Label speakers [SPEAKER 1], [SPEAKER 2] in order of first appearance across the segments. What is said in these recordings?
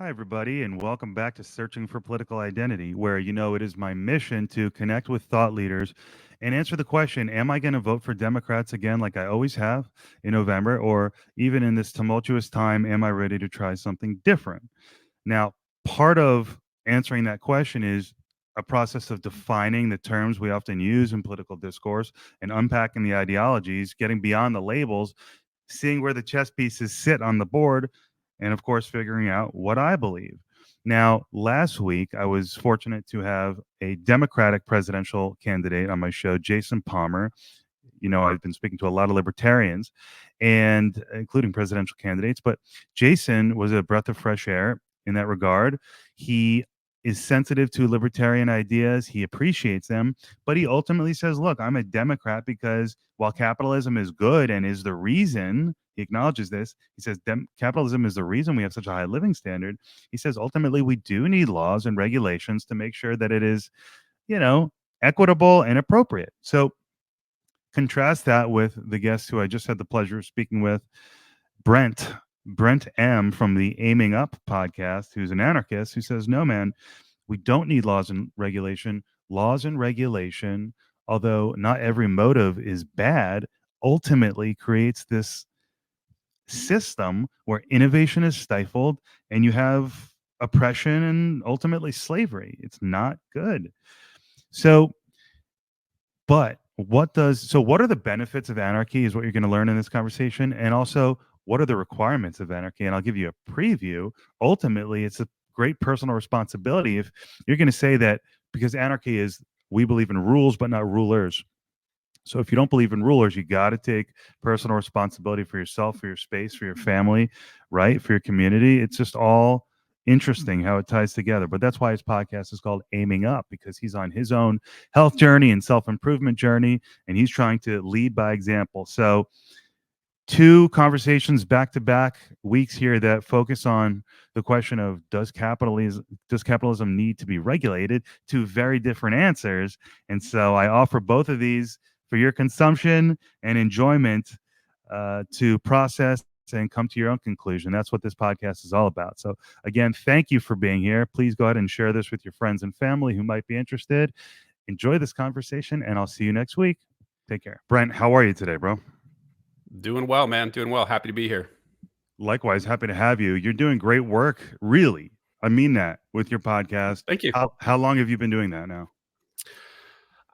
[SPEAKER 1] Hi, everybody, and welcome back to Searching for Political Identity, where it is my mission to connect with thought leaders and answer the question: am I going to vote for Democrats again, like I always have in November, or even in this tumultuous time, am I ready to try something different? Now, part of answering that question is a process of defining the terms we often use in political discourse and unpacking the ideologies, getting beyond the labels, seeing where the chess pieces sit on the board, and of course, figuring out what I believe. Now, last week, I was fortunate to have a Democratic presidential candidate on my show, Jason Palmer. I've been speaking to a lot of libertarians and including presidential candidates, but Jason was a breath of fresh air in that regard. He is sensitive to libertarian ideas. He appreciates them, but he ultimately says, look, I'm a Democrat because while capitalism is good and is the reason, he acknowledges this. He says capitalism is the reason we have such a high living standard. He says ultimately we do need laws and regulations to make sure that it is, you know, equitable and appropriate. So contrast that with the guest who I just had the pleasure of speaking with, Brent, Brent M from the Aiming Up podcast, who's an anarchist, who says, no, man, we don't need laws and regulation. Laws and regulation, although not every motive is bad, ultimately creates this system where innovation is stifled and you have oppression and ultimately slavery. It's not good. So, but what are the benefits of anarchy is what you're going to learn in this conversation. And also, what are the requirements of anarchy? And I'll give you a preview. Ultimately, it's a great personal responsibility if you're going to say that, because anarchy is, we believe in rules, but not rulers. So if you don't believe in rulers, you got to take personal responsibility for yourself, for your space, for your family, right? For your community. It's just all interesting how it ties together. But that's why his podcast is called Aiming Up, because he's on his own health journey and self-improvement journey, and he's trying to lead by example. So two conversations back to back weeks here that focus on the question of does capitalism need to be regulated? Two very different answers. And so I offer both of these for your consumption and enjoyment, to process and come to your own conclusion. That's what this podcast is all about. So again, thank you for being here. Please go ahead and share this with your friends and family who might be interested. Enjoy this conversation, and I'll see you next week. Take care. Brent, how are you today, bro?
[SPEAKER 2] Doing well, man. Doing well. Happy to be here.
[SPEAKER 1] Likewise, happy to have you. You're doing great work, really. I mean that, with your podcast.
[SPEAKER 2] Thank you.
[SPEAKER 1] How long have you been doing that now?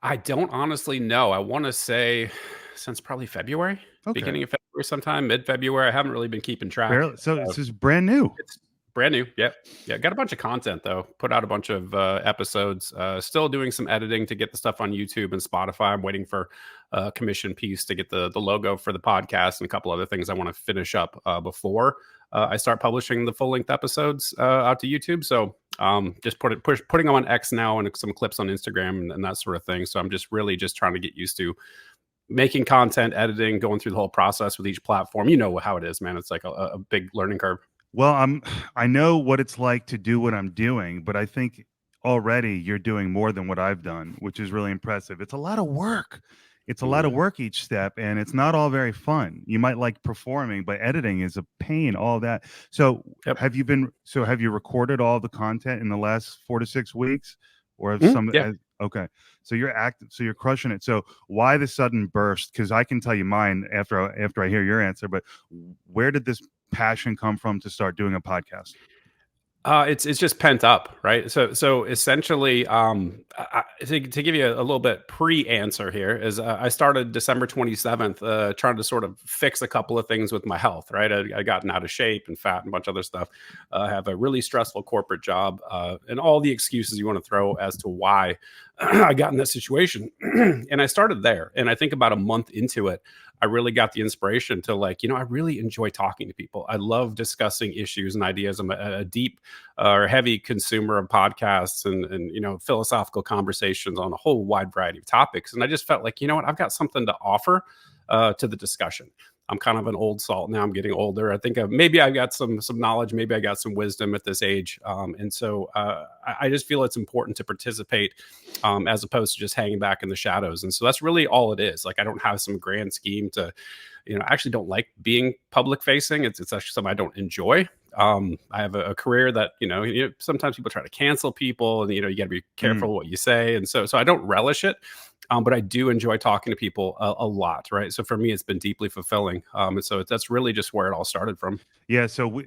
[SPEAKER 2] I don't honestly know. I want to say since probably February,
[SPEAKER 1] Okay.
[SPEAKER 2] beginning of February, sometime mid-February. I haven't really been keeping track.
[SPEAKER 1] Barely, so this is brand new.
[SPEAKER 2] It's brand new. Yep. Yeah. Got a bunch of content though. Put out a bunch of episodes. Still doing some editing to get the stuff on YouTube and Spotify. I'm waiting for a commission piece to get the logo for the podcast and a couple other things I want to finish up before I start publishing the full length episodes out to YouTube. So just putting them on X now and some clips on Instagram and that sort of thing. So I'm just really just trying to get used to making content, editing, going through the whole process with each platform. You know how it is, man. It's like a big learning curve.
[SPEAKER 1] Well, I know what it's like to do what I'm doing, but I think already you're doing more than what I've done, which is really impressive. It's a lot of work. It's a lot of work each step, and it's not all very fun. You might like performing, but editing is a pain, all that. So
[SPEAKER 2] Yep.
[SPEAKER 1] have you recorded all the content in the last 4 to 6 weeks, or have
[SPEAKER 2] Yeah.
[SPEAKER 1] okay. So you're active, so you're crushing it. So why the sudden burst? Because I can tell you mine after I hear your answer, but where did this passion come from to start doing a podcast?
[SPEAKER 2] It's just pent up, right? So essentially, to give you a little bit pre-answer here is I started December 27th, trying to sort of fix a couple of things with my health, right? I gotten out of shape and fat and a bunch of other stuff. I have a really stressful corporate job, and all the excuses you want to throw as to why I got in that situation. And I started there, and I think about a month into it, I really got the inspiration to I really enjoy talking to people. I love discussing issues and ideas. I'm a deep or heavy consumer of podcasts and philosophical conversations on a whole wide variety of topics. And I just felt like, what, I've got something to offer to the discussion. I'm kind of an old salt now. I'm getting older. I think maybe I got some knowledge. Maybe I got some wisdom at this age. And so I just feel it's important to participate as opposed to just hanging back in the shadows. And so that's really all it is. Like I don't have some grand scheme to, I actually don't like being public facing. It's actually something I don't enjoy. I have a career that, sometimes people try to cancel people, and, you got to be careful what you say. And so I don't relish it. But I do enjoy talking to people a lot, right? So for me, it's been deeply fulfilling. And so that's really just where it all started from.
[SPEAKER 1] Yeah, so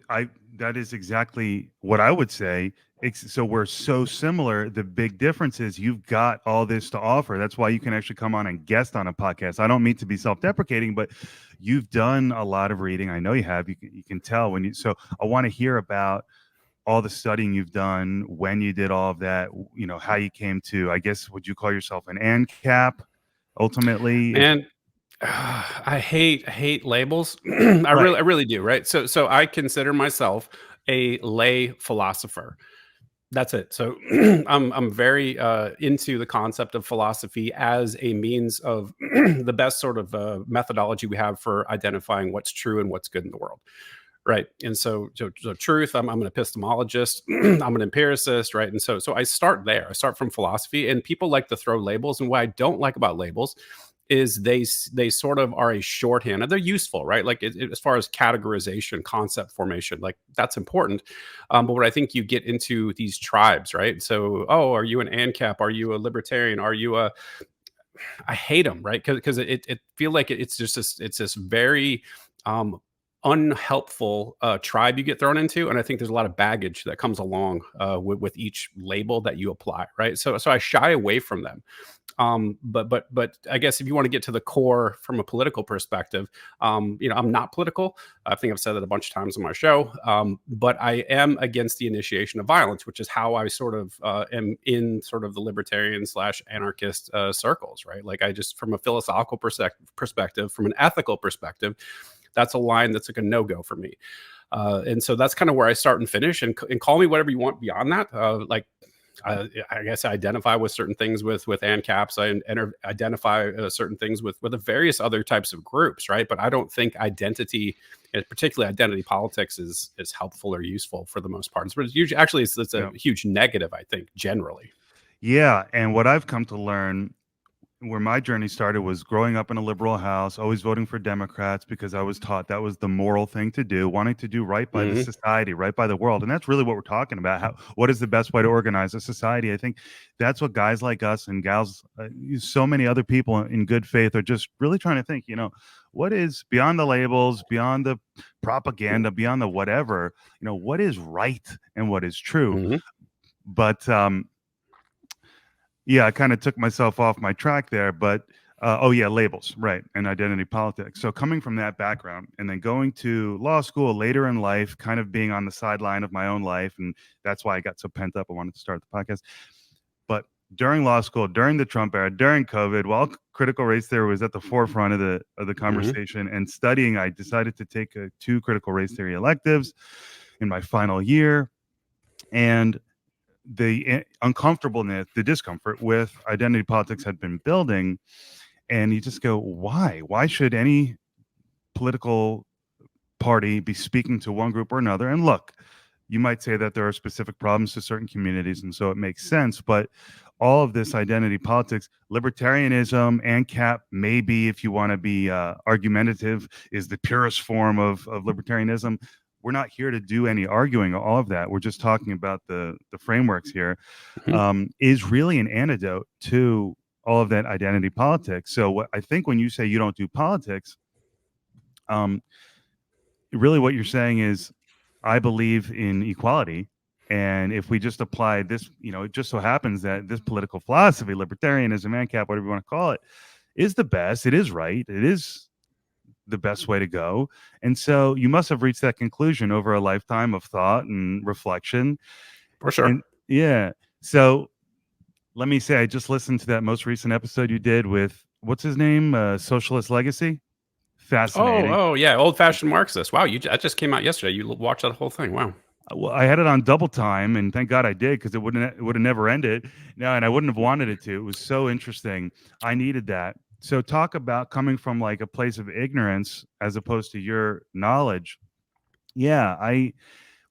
[SPEAKER 1] that is exactly what I would say. So we're so similar. The big difference is you've got all this to offer. That's why you can actually come on and guest on a podcast. I don't mean to be self-deprecating, but you've done a lot of reading. I know you have. You can tell when you. So I want to hear about all the studying you've done, when you did all of that. How you came to. I guess would you call yourself an ANCAP ultimately? If
[SPEAKER 2] And I hate labels. I
[SPEAKER 1] right.
[SPEAKER 2] really do, right? So I consider myself a lay philosopher. That's it. So I'm very into the concept of philosophy as a means of the best sort of methodology we have for identifying what's true and what's good in the world. Right. And so truth, I'm an epistemologist, I'm an empiricist, right? And so I start there. I start from philosophy, and people like to throw labels. And what I don't like about labels is they sort of are a shorthand, and they're useful, right? Like as far as categorization, concept formation, like that's important. But what I think you get into these tribes, right? So, oh, are you an ANCAP? Are you a libertarian? Are you a? I hate them, right? Because it feel like it's just it's this very um unhelpful tribe you get thrown into, and I think there's a lot of baggage that comes along with each label that you apply, right? So I shy away from them. But I guess if you want to get to the core from a political perspective, I'm not political. I think I've said that a bunch of times on my show. But I am against the initiation of violence, which is how I sort of am in sort of the libertarian slash anarchist circles, right? Like I just, from a philosophical perspective, from an ethical perspective, that's a line that's like a no-go for me. And so that's kind of where I start and finish, and call me whatever you want beyond that. I guess I identify with certain things with ANCAPs. I identify certain things with the various other types of groups, right? But I don't think identity, particularly identity politics, is helpful or useful for the most part. But it's usually, actually, it's a huge negative, I think, generally.
[SPEAKER 1] Yeah, and what I've come to learn, where my journey started, was growing up in a liberal house, always voting for Democrats because I was taught that was the moral thing to do, wanting to do right by the society, right by the world. And that's really what we're talking about. What is the best way to organize a society? I think that's what guys like us and gals, so many other people in good faith, are just really trying to think, what is beyond the labels, beyond the propaganda, beyond the whatever, what is right and what is true.
[SPEAKER 2] Mm-hmm.
[SPEAKER 1] But yeah, I kind of took myself off my track there, but oh yeah, labels, right, and identity politics. So coming from that background and then going to law school later in life, kind of being on the sideline of my own life, and that's why I got so pent up. I wanted to start the podcast. But during law school, during the Trump era, during COVID, while critical race theory was at the forefront of the conversation and studying, I decided to take 2 critical race theory electives in my final year, and the uncomfortableness, the discomfort with identity politics had been building. And you just go, why? Why should any political party be speaking to one group or another? And look, you might say that there are specific problems to certain communities, and so it makes sense. But all of this identity politics, libertarianism, ANCAP, maybe if you want to be argumentative, is the purest form of libertarianism. We're not here to do any arguing, all of that. We're just talking about the frameworks here. Is really an antidote to all of that identity politics. So what I think when you say you don't do politics, really what you're saying is, I believe in equality. And if we just apply this, it just so happens that this political philosophy, libertarianism, ANCAP, whatever you want to call it, is the best. It is right. It is the best way to go. And so you must have reached that conclusion over a lifetime of thought and reflection.
[SPEAKER 2] For sure.
[SPEAKER 1] And yeah. So let me say, I just listened to that most recent episode you did with, what's his name? Socialist Legacy. Fascinating.
[SPEAKER 2] Oh yeah, old-fashioned Marxist. Wow, that just came out yesterday. You watched that whole thing. Wow.
[SPEAKER 1] Well, I had it on double time, and thank God I did, because it would have never ended. No, and I wouldn't have wanted it to. It was so interesting. I needed that. So talk about coming from like a place of ignorance as opposed to your knowledge. Yeah, I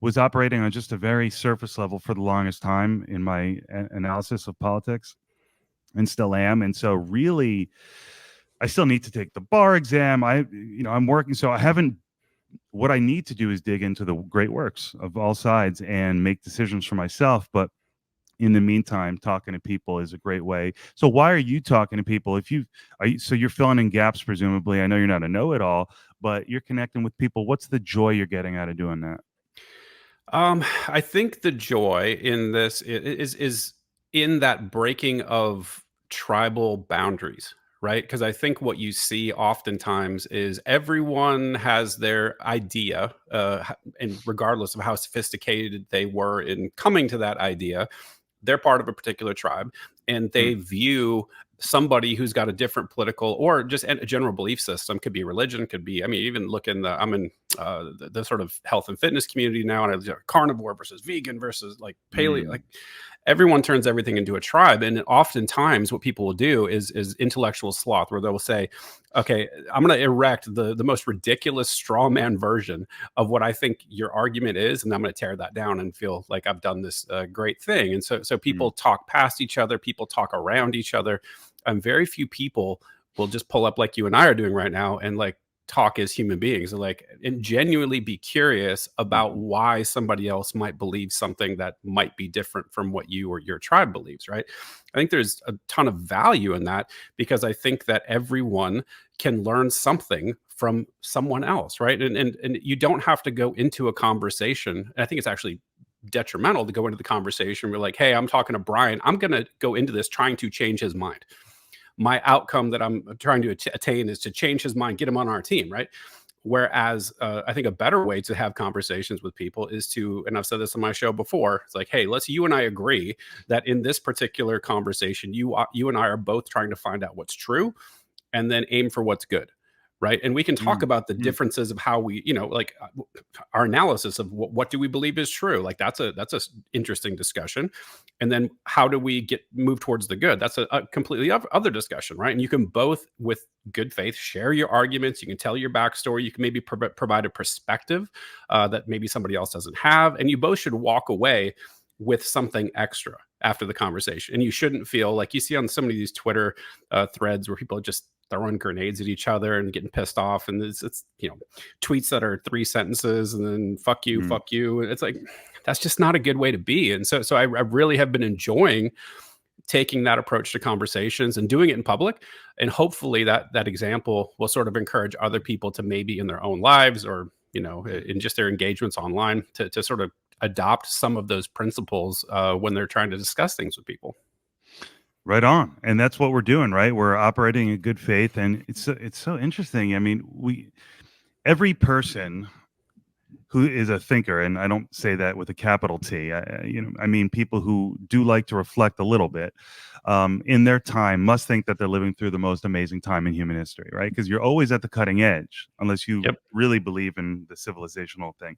[SPEAKER 1] was operating on just a very surface level for the longest time in my analysis of politics, and still am. And so really, I still need to take the bar exam. I'm working, so I haven't what I need to do is dig into the great works of all sides and make decisions for myself. But in the meantime, talking to people is a great way. So why are you talking to people? If you are you, so you're filling in gaps, presumably. I know you're not a know-it-all, but you're connecting with people. What's the joy you're getting out of doing that?
[SPEAKER 2] I think the joy in this is in that breaking of tribal boundaries, right? Because I think what you see oftentimes is everyone has their idea, and regardless of how sophisticated they were in coming to that idea, they're part of a particular tribe, and
[SPEAKER 1] Mm,
[SPEAKER 2] they view somebody who's got a different political or just a general belief system. Could be religion, could be, I mean, even look in the, I'm in the sort of health and fitness community now, and I, carnivore versus vegan versus like paleo,
[SPEAKER 1] mm,
[SPEAKER 2] like everyone turns everything into a tribe. And oftentimes what people will do is intellectual sloth, where they'll say, okay, I'm going to erect the most ridiculous straw man version of what I think your argument is, and I'm going to tear that down and feel like I've done this great thing. And so
[SPEAKER 1] mm,
[SPEAKER 2] people talk past each other, people talk around each other, and very few people will just pull up like you and I are doing right now and like talk as human beings and like and genuinely be curious about
[SPEAKER 1] mhm,
[SPEAKER 2] why somebody else might believe something that might be different from what you or your tribe believes, right? I think there's a ton of value in that, because I think that everyone can learn something from someone else, right? And you don't have to go into a conversation. And I think it's actually detrimental to go into the conversation. We're like, hey, I'm talking to Brian. I'm going to go into this trying to change his mind. My outcome that I'm trying to attain is to change his mind, get him on our team, right? Whereas I think a better way to have conversations with people is to, and I've said this on my show before, it's like, hey, let's you and I agree that in this particular conversation, you and I are both trying to find out what's true, and then aim for what's good, right? And we can talk
[SPEAKER 1] mm,
[SPEAKER 2] about the
[SPEAKER 1] mm.
[SPEAKER 2] differences of how we, like our analysis of what do we believe is true. Like that's a interesting discussion. And then how do we get move towards the good? That's a completely other discussion, right? And you can both, with good faith, share your arguments. You can tell your backstory. You can maybe provide a perspective that maybe somebody else doesn't have, and you both should walk away with something extra after the conversation. And you shouldn't feel like you see on some of these Twitter threads where people are just throwing grenades at each other and getting pissed off, and it's tweets that are 3 sentences and then
[SPEAKER 1] Mm.
[SPEAKER 2] fuck you. It's like that's just not a good way to be. And so I really have been enjoying taking that approach to conversations and doing it in public, and hopefully that example will sort of encourage other people to maybe in their own lives, or in just their engagements online, to sort of adopt some of those principles when they're trying to discuss things with people.
[SPEAKER 1] Right on, and that's what we're doing, right? We're operating in good faith, and it's so interesting. I mean, we every person who is a thinker, and I don't say that with a capital T. I mean people who do like to reflect a little bit in their time must think that they're living through the most amazing time in human history, right? Because you're always at the cutting edge, unless you
[SPEAKER 2] Yep.
[SPEAKER 1] really believe in the civilizational thing,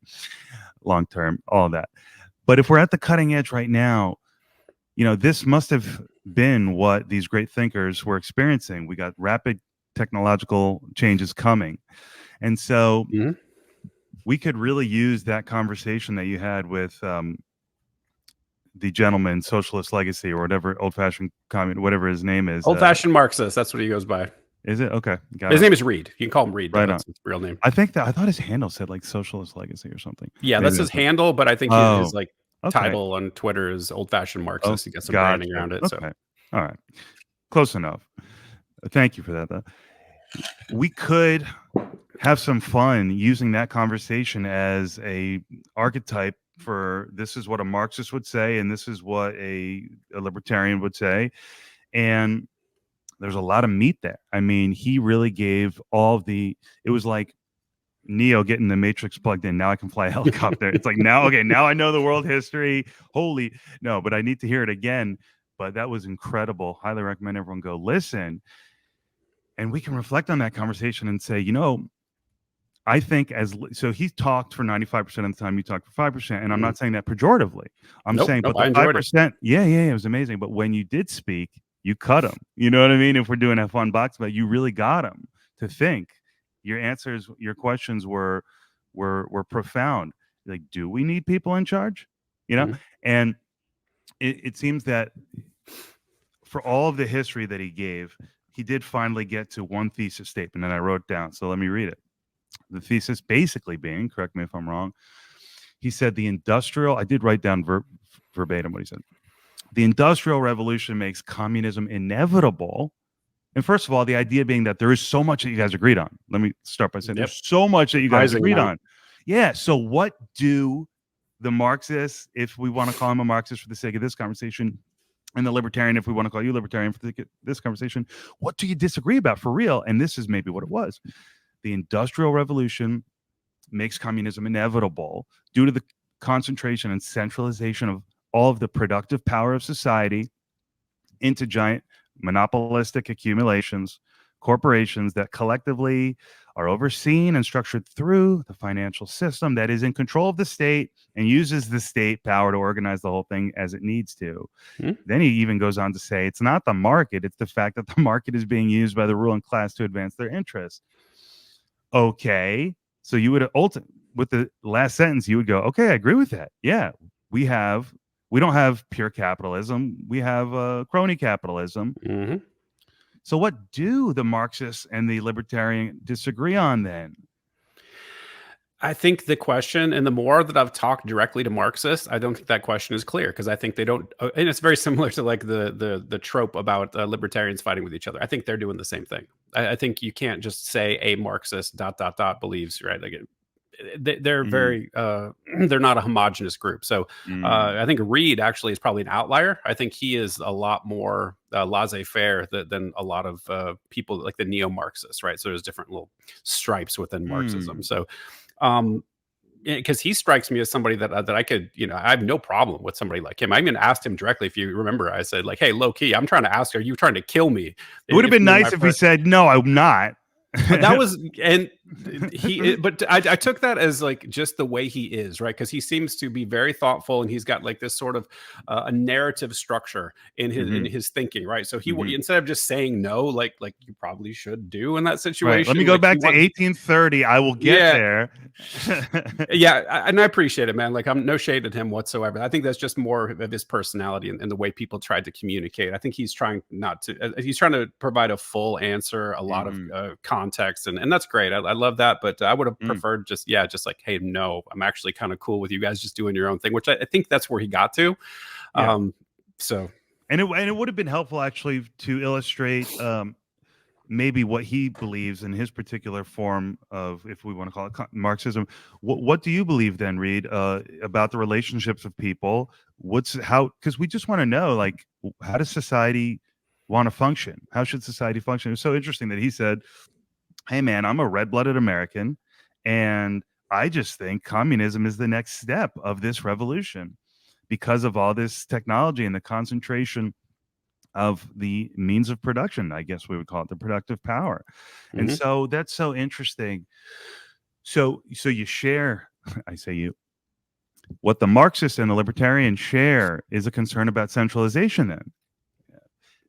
[SPEAKER 1] long term, all of that. But if we're at the cutting edge right now, this must have been what these great thinkers were experiencing. We got rapid technological changes coming, and so
[SPEAKER 2] Mhm.
[SPEAKER 1] we could really use that conversation that you had with the gentleman, Socialist Legacy, or whatever, old fashioned comment, whatever his name is.
[SPEAKER 2] Old fashioned Marxist. That's what he goes by.
[SPEAKER 1] Is it okay? Got
[SPEAKER 2] His
[SPEAKER 1] it.
[SPEAKER 2] name is Reed. You can call him Reed though.
[SPEAKER 1] Right on.
[SPEAKER 2] That's his real name.
[SPEAKER 1] I thought his handle said like Socialist Legacy or something.
[SPEAKER 2] Yeah,
[SPEAKER 1] Maybe
[SPEAKER 2] that's his
[SPEAKER 1] that's it.
[SPEAKER 2] handle, but I think his
[SPEAKER 1] Oh,
[SPEAKER 2] like
[SPEAKER 1] okay.
[SPEAKER 2] title on Twitter is old fashioned
[SPEAKER 1] Oh,
[SPEAKER 2] Marxist. He got some branding
[SPEAKER 1] gotcha.
[SPEAKER 2] around it. So
[SPEAKER 1] Okay. All right. Close enough. Thank you for that, though. We could have some fun using that conversation as a archetype for this is what a Marxist would say, and this is what a libertarian would say. And there's a lot of meat there. I mean, he really gave it was like Neo getting the Matrix plugged in. Now I can fly a helicopter. It's like now, okay, now I know the world history. Holy no, but I need to hear it again. But that was incredible. Highly recommend everyone go listen. And we can reflect on that conversation and say, I think so he talked for 95% of the time, you talked for 5%. And I'm
[SPEAKER 2] mhm.
[SPEAKER 1] not saying that pejoratively. I'm
[SPEAKER 2] Nope,
[SPEAKER 1] saying,
[SPEAKER 2] nope.
[SPEAKER 1] but the
[SPEAKER 2] I enjoyed it.
[SPEAKER 1] 5%, yeah, it was amazing. But when you did speak, you cut him. You know what I mean? If we're doing a fun box, but you really got him to think. Your answers, your questions were profound. Like, do we need people in charge? You know?
[SPEAKER 2] Mhm.
[SPEAKER 1] And it seems that for all of the history that he gave, he did finally get to one thesis statement, and I wrote down. So let me read it. The thesis basically being, correct me if I'm wrong, he said I did write down verbatim what he said. The Industrial Revolution makes communism inevitable. And first of all, the idea being that there is so much that you guys agreed on. Let me start by saying there's so much that you guys
[SPEAKER 2] Surprising
[SPEAKER 1] agreed
[SPEAKER 2] amount.
[SPEAKER 1] on. Yeah. So what do the Marxists, if we want to call him a Marxist for the sake of this conversation, and the libertarian, if we want to call you libertarian for this conversation, what do you disagree about for real? And this is maybe what it was. The Industrial Revolution makes communism inevitable due to the concentration and centralization of all of the productive power of society into giant monopolistic accumulations, corporations that collectively are overseen and structured through the financial system that is in control of the state and uses the state power to organize the whole thing as it needs to. Then he even goes on to say it's not the market, it's the fact that the market is being used by the ruling class to advance their interests. Okay, so you would with the last sentence, you would go, okay, I agree with that. Yeah, we don't have pure capitalism. We have crony capitalism.
[SPEAKER 2] Mm-hmm.
[SPEAKER 1] So what do the Marxists and the libertarian disagree on then?
[SPEAKER 2] I think the question, and the more that I've talked directly to Marxists, I don't think that question is clear, because I think they don't, and it's very similar to like the trope about libertarians fighting with each other. I think they're doing the same thing. I think you can't just say a Marxist ... believes, right? Like they're very they're not a homogenous group. So I think Reed actually is probably an outlier. I think he is a lot more laissez-faire than a lot of people like the neo-Marxists, right? So there's different little stripes within Marxism. So because he strikes me as somebody that I could, I have no problem with somebody like him. I even asked him directly, if you remember, I said like, hey, low key, I'm trying to ask, are you trying to kill me?
[SPEAKER 1] It would have been nice if he said, no, I'm not.
[SPEAKER 2] That was, and but I took that as like just the way he is, right? Because he seems to be very thoughtful, and he's got like this sort of a narrative structure in his thinking, right? So he instead of just saying no, like you probably should do in that situation.
[SPEAKER 1] Right. Let me go back to 1830. I will get there.
[SPEAKER 2] And I appreciate it, man. Like, I'm no shade at him whatsoever. I think that's just more of his personality and the way people tried to communicate. I think he's trying he's trying to provide a full answer, a lot of context, and that's great. I love that, but I would have preferred just like, hey, no, I'm actually kind of cool with you guys just doing your own thing, which I think that's where he got to. So, and
[SPEAKER 1] it would have been helpful actually to illustrate maybe what he believes in his particular form of, if we want to call it Marxism. What do you believe then, Reed, about the relationships of people? Because we just want to know, like, how does society want to function? How should society function? It's so interesting that he said, hey, man, I'm a red-blooded American, and I just think communism is the next step of this revolution because of all this technology and the concentration of the means of production, I guess we would call it, the productive power. And so that's so interesting. So you share, I say you, what the Marxists and the libertarian share is a concern about centralization then.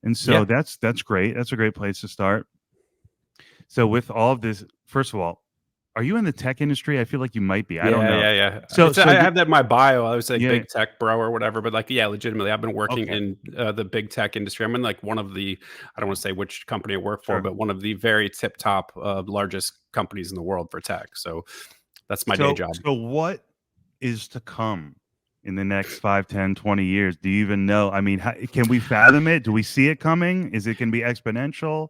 [SPEAKER 1] And so that's great. That's a great place to start. So with all of this, first of all, are you in the tech industry? I feel like you might be. I don't know.
[SPEAKER 2] Yeah. So I have that in my bio. I was like big tech bro or whatever, but like, legitimately, I've been working in the big tech industry. I'm in like one of the, I don't want to say which company I work for, but one of the very tip top largest companies in the world for tech. So that's my day job.
[SPEAKER 1] So what is to come in the next 5, 10, 20 years? Do you even know? I mean, can we fathom it? Do we see it coming? Is it going to be exponential?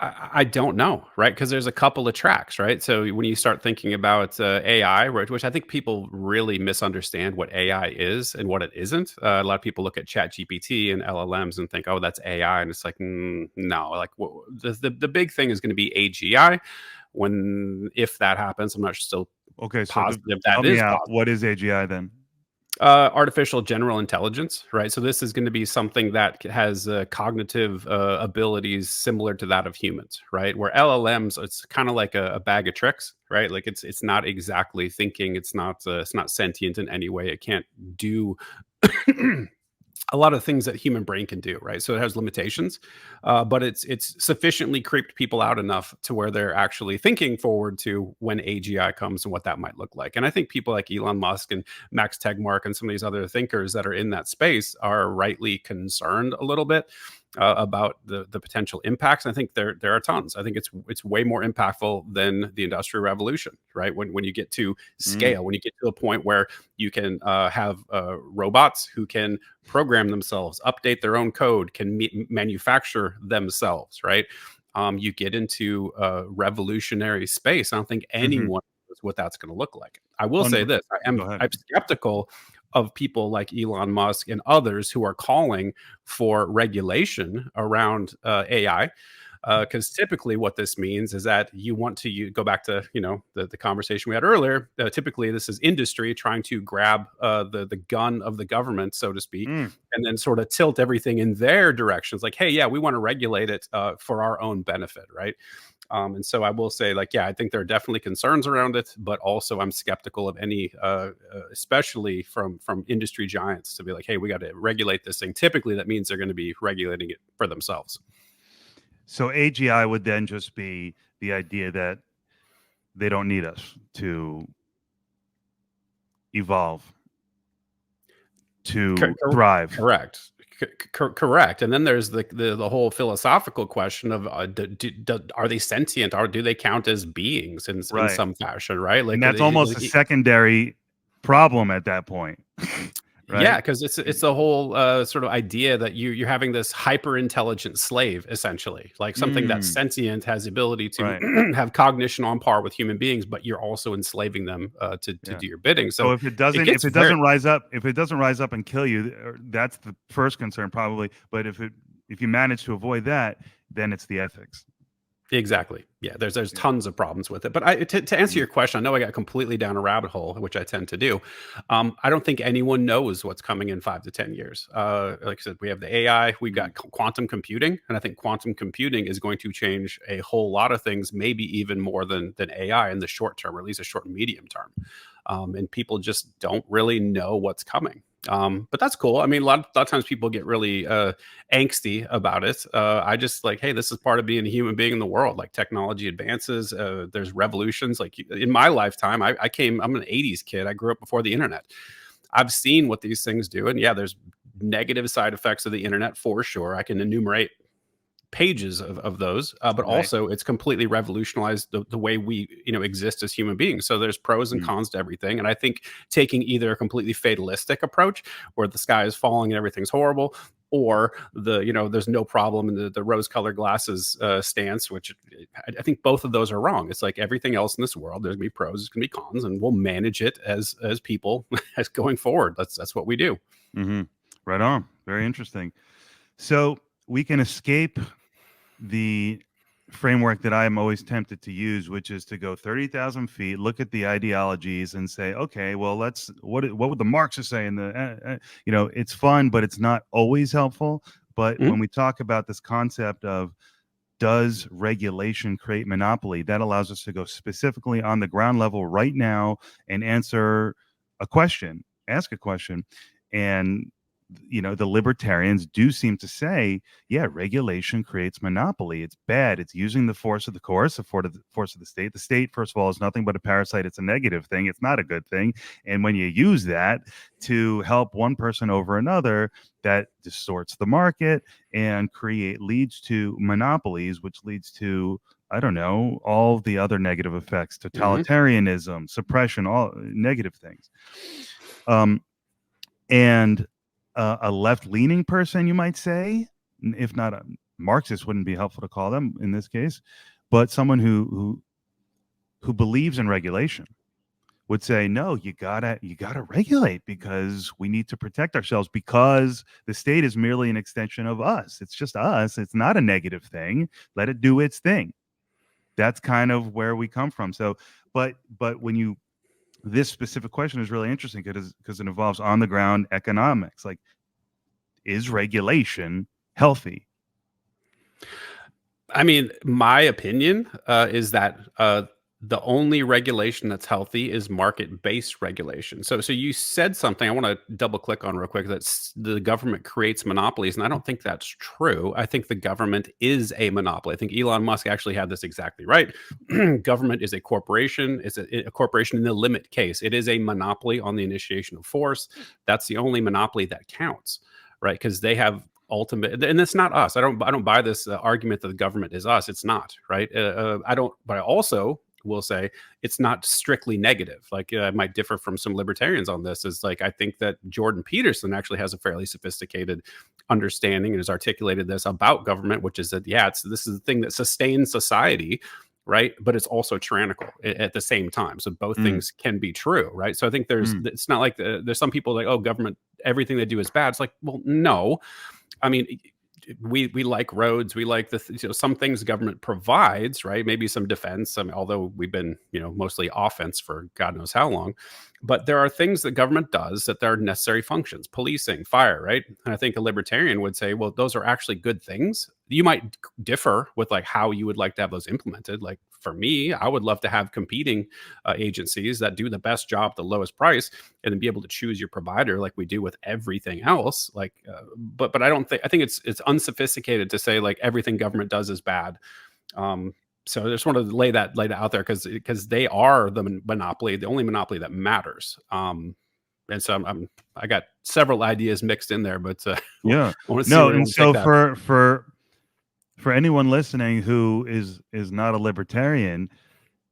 [SPEAKER 2] I don't know, right? Because there's a couple of tracks, right? So when you start thinking about AI, right, which I think people really misunderstand what AI is and what it isn't. A lot of people look at ChatGPT and LLMs and think, oh, that's AI. And it's like, no, like the big thing is going to be AGI. If that happens, I'm not still positive that is possible.
[SPEAKER 1] What is AGI then?
[SPEAKER 2] Artificial general intelligence, right? So this is going to be something that has cognitive abilities similar to that of humans, right? Where LLMs, it's kind of like a bag of tricks, right? Like it's not exactly thinking, it's not sentient in any way. It can't do a lot of things that human brain can do, right? So it has limitations, but it's sufficiently creeped people out enough to where they're actually thinking forward to when AGI comes and what that might look like. And I think people like Elon Musk and Max Tegmark and some of these other thinkers that are in that space are rightly concerned a little bit. about the potential impacts. And I think there are tons. I think it's way more impactful than the Industrial Revolution, right? When you get to scale, when you get to a point where you can have robots who can program themselves, update their own code, can manufacture themselves, right? You get into a revolutionary space. I don't think anyone knows what that's going to look like. I will say this:
[SPEAKER 1] Go ahead.
[SPEAKER 2] I'm skeptical of people like Elon Musk and others who are calling for regulation around AI. Because typically what this means is that you want to go back to the conversation we had earlier. Typically, this is industry trying to grab the gun of the government, so to speak, and then sort of tilt everything in their directions. Like, hey, yeah, we want to regulate it for our own benefit, right? And so I will say, like, yeah, I think there are definitely concerns around it, but also I'm skeptical of any, especially from industry giants, to be like, hey, we got to regulate this thing. Typically, that means they're going to be regulating it for themselves.
[SPEAKER 1] So AGI would then just be the idea that they don't need us to evolve, to thrive.
[SPEAKER 2] Correct. Correct. And then there's the whole philosophical question of are they sentient, or do they count as beings in some fashion, right? Like,
[SPEAKER 1] and that's almost a secondary problem at that point. Right?
[SPEAKER 2] Yeah, because it's the whole sort of idea that you're having this hyper intelligent slave, essentially, like something that's sentient, has the ability to have cognition on par with human beings, but you're also enslaving them to do your bidding. So
[SPEAKER 1] if it doesn't rise up and kill you, that's the first concern probably. But if you manage to avoid that, then it's the ethics.
[SPEAKER 2] Exactly. Yeah, there's tons of problems with it. But to answer your question, I know I got completely down a rabbit hole, which I tend to do. I don't think anyone knows what's coming in 5 to 10 years. Like I said, we have the AI, we've got quantum computing, and I think quantum computing is going to change a whole lot of things, maybe even more than AI in the short term, or at least a short and medium term. And people just don't really know what's coming. But that's cool. I mean, a lot of times people get really angsty about it. I just like, hey, this is part of being a human being in the world. Like, technology advances, there's revolutions. Like, in my lifetime, I'm an 80s kid. I grew up before the internet. I've seen what these things do. And yeah, there's negative side effects of the internet for sure. I can enumerate pages of those, but also it's completely revolutionized the way we exist as human beings. So there's pros and cons to everything, and I think taking either a completely fatalistic approach where the sky is falling and everything's horrible, or there's no problem in the rose-colored glasses stance, which I think both of those are wrong. It's like everything else in this world, there's gonna be pros, there's gonna be cons, and we'll manage it as people as going forward. That's what we do.
[SPEAKER 1] Right on. Very interesting. So we can escape the framework that I am always tempted to use, which is to go 30,000 feet, look at the ideologies, and say, okay, well, what would the Marxists say? And it's fun, but it's not always helpful. But when we talk about this concept of, does regulation create monopoly, that allows us to go specifically on the ground level right now and ask a question. And the libertarians do seem to say, yeah, regulation creates monopoly. It's bad. It's using the force of the coerce, the force of the state. The state, first of all, is nothing but a parasite. It's a negative thing. It's not a good thing. And when you use that to help one person over another, that distorts the market and leads to monopolies, which leads to, I don't know, all the other negative effects: totalitarianism, suppression, all negative things. And a left-leaning person, you might say, if not a Marxist, wouldn't be helpful to call them in this case, but someone who believes in regulation would say, no, you gotta regulate, because we need to protect ourselves, because the state is merely an extension of us. It's just us. It's not a negative thing. Let it do its thing. That's kind of where we come from. So, but when this specific question is really interesting because it involves on the ground economics. Like, is regulation healthy?
[SPEAKER 2] I mean, my opinion is that the only regulation that's healthy is market-based regulation. So you said something I want to double click on real quick, that the government creates monopolies, and I don't think that's true. I think the government is a monopoly. I think Elon Musk actually had this exactly right. Government is a corporation. It's a corporation in the limit case. It is a monopoly on the initiation of force. That's the only monopoly that counts, right? Because they have ultimate, and it's not us. I don't buy this argument that the government is us. It's not, right? I don't, but I also will say it's not strictly negative. Like I might differ from some libertarians on this. Is like I think that Jordan Peterson actually has a fairly sophisticated understanding and has articulated this about government, which is that this is the thing that sustains society, right? But it's also tyrannical at the same time. So both things can be true, right? So I think it's not like there's some people like, oh, government, everything they do is bad. It's like, well, no. I mean, we like roads, we like some things government provides, right? Maybe some defense. I mean, although we've been mostly offense for God knows how long, but there are things that government does that are necessary functions, policing, fire, right? And I think a libertarian would say, well, those are actually good things. You might differ with like how you would like to have those implemented. Like for me, I would love to have competing agencies that do the best job at the lowest price, and then be able to choose your provider like we do with everything else. Like, but I think it's unsophisticated to say like everything government does is bad. So I just want to lay that out there because they are the monopoly, the only monopoly that matters. And so I got several ideas mixed in there, but
[SPEAKER 1] yeah,
[SPEAKER 2] I want to see
[SPEAKER 1] no,
[SPEAKER 2] where
[SPEAKER 1] and
[SPEAKER 2] we take
[SPEAKER 1] so
[SPEAKER 2] that.
[SPEAKER 1] for anyone listening who is not a libertarian,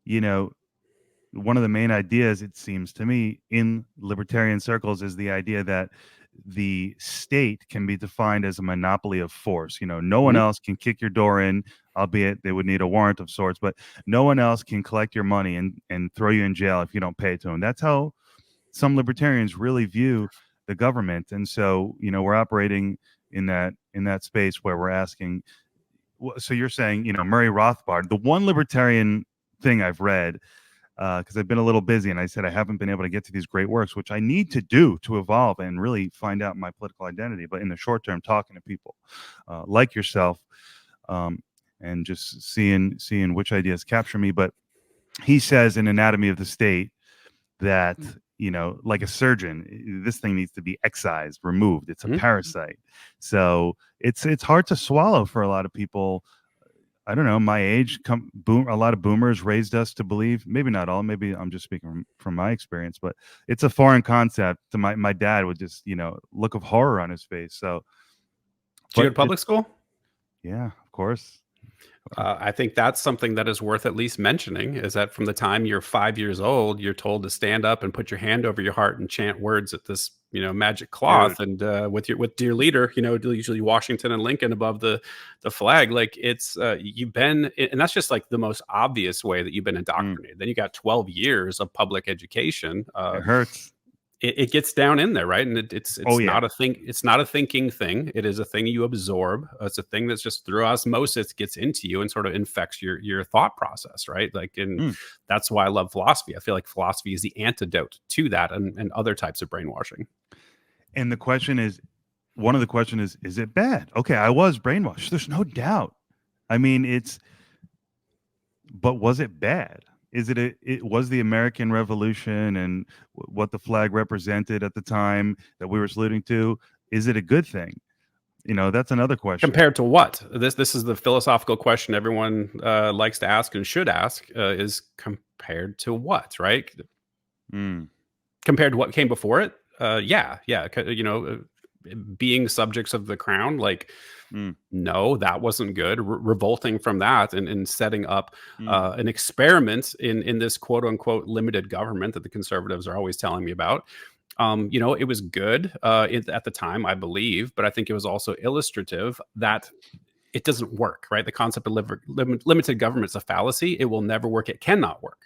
[SPEAKER 1] one of the main ideas, it seems to me, in libertarian circles is the idea that the state can be defined as a monopoly of force. No one else can kick your door in, albeit they would need a warrant of sorts, but no one else can collect your money and throw you in jail if you don't pay to them. That's how some libertarians really view the government. And so, we're operating in that space where we're asking, so you're saying, Murray Rothbard, the one libertarian thing I've read, because I've been a little busy, and I said I haven't been able to get to these great works, which I need to do to evolve and really find out my political identity. But in the short term, talking to people like yourself, and just seeing which ideas capture me. But he says in Anatomy of the State that like a surgeon, this thing needs to be excised, removed. It's a parasite. So it's hard to swallow for a lot of people. I don't know, my age, a lot of boomers raised us to believe, maybe not all, maybe I'm just speaking from my experience, but it's a foreign concept to my dad would just, look of horror on his face. So,
[SPEAKER 2] Did you go to public school?
[SPEAKER 1] Yeah, of course.
[SPEAKER 2] I think that's something that is worth at least mentioning, is that from the time you're 5 years old, you're told to stand up and put your hand over your heart and chant words at this, magic cloth.
[SPEAKER 1] Dude.
[SPEAKER 2] And with your leader, usually Washington and Lincoln above the flag. Like it's you've been, and that's just like the most obvious way that you've been indoctrinated. Then you got 12 years of public education.
[SPEAKER 1] It hurts.
[SPEAKER 2] It gets down in there, right? And it's
[SPEAKER 1] yeah.
[SPEAKER 2] not a thing. It's not a thinking thing. It is a thing you absorb. It's a thing that's just through osmosis gets into you and sort of infects your thought process, right? Like, and that's why I love philosophy. I feel like philosophy is the antidote to that and other types of brainwashing.
[SPEAKER 1] And one of the questions is it bad? Okay, I was brainwashed. There's no doubt. I mean, but was it bad? It was the American Revolution and what the flag represented at the time that we were saluting to. Is it a good thing? That's another question.
[SPEAKER 2] Compared to what? This is the philosophical question everyone likes to ask and should ask, is compared to what, right? Compared to what came before it? Yeah. Being subjects of the crown, like, no, that wasn't good. Revolting from that and setting up an experiment in this quote unquote limited government that the conservatives are always telling me about. It was good at the time, I believe, but I think it was also illustrative that it doesn't work, right? The concept of limited government is a fallacy. It will never work. It cannot work.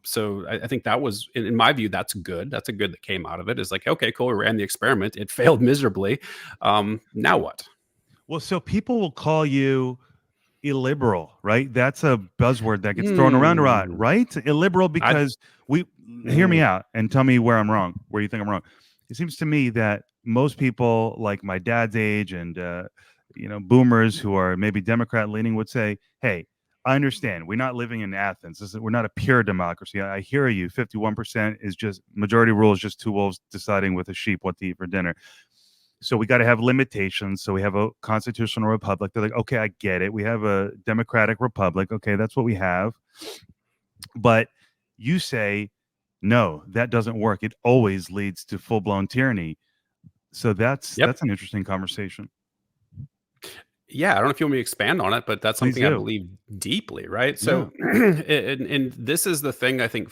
[SPEAKER 2] So I think that was, in my view, that's good. That's a good that came out of it. Is like, okay, cool. We ran the experiment. It failed miserably. Now what?
[SPEAKER 1] Well, so people will call you illiberal, right? That's a buzzword that gets thrown around a lot, right? Illiberal because hear me out and tell me where I'm wrong, where you think I'm wrong. It seems to me that most people like my dad's age and boomers who are maybe Democrat leaning would say, hey, I understand we're not living in Athens. We're not a pure democracy. I hear you. 51% is just majority rule is just two wolves deciding with a sheep what to eat for dinner. So we got to have limitations. So we have a constitutional republic. They're like, okay, I get it. We have a democratic republic. Okay, that's what we have. But you say, no, that doesn't work. It always leads to full-blown tyranny. So that's an interesting conversation.
[SPEAKER 2] Yeah, I don't know if you want me to expand on it, but that's
[SPEAKER 1] Please
[SPEAKER 2] something I
[SPEAKER 1] do.
[SPEAKER 2] believe deeply, right?
[SPEAKER 1] Yeah.
[SPEAKER 2] So, and this is the thing I think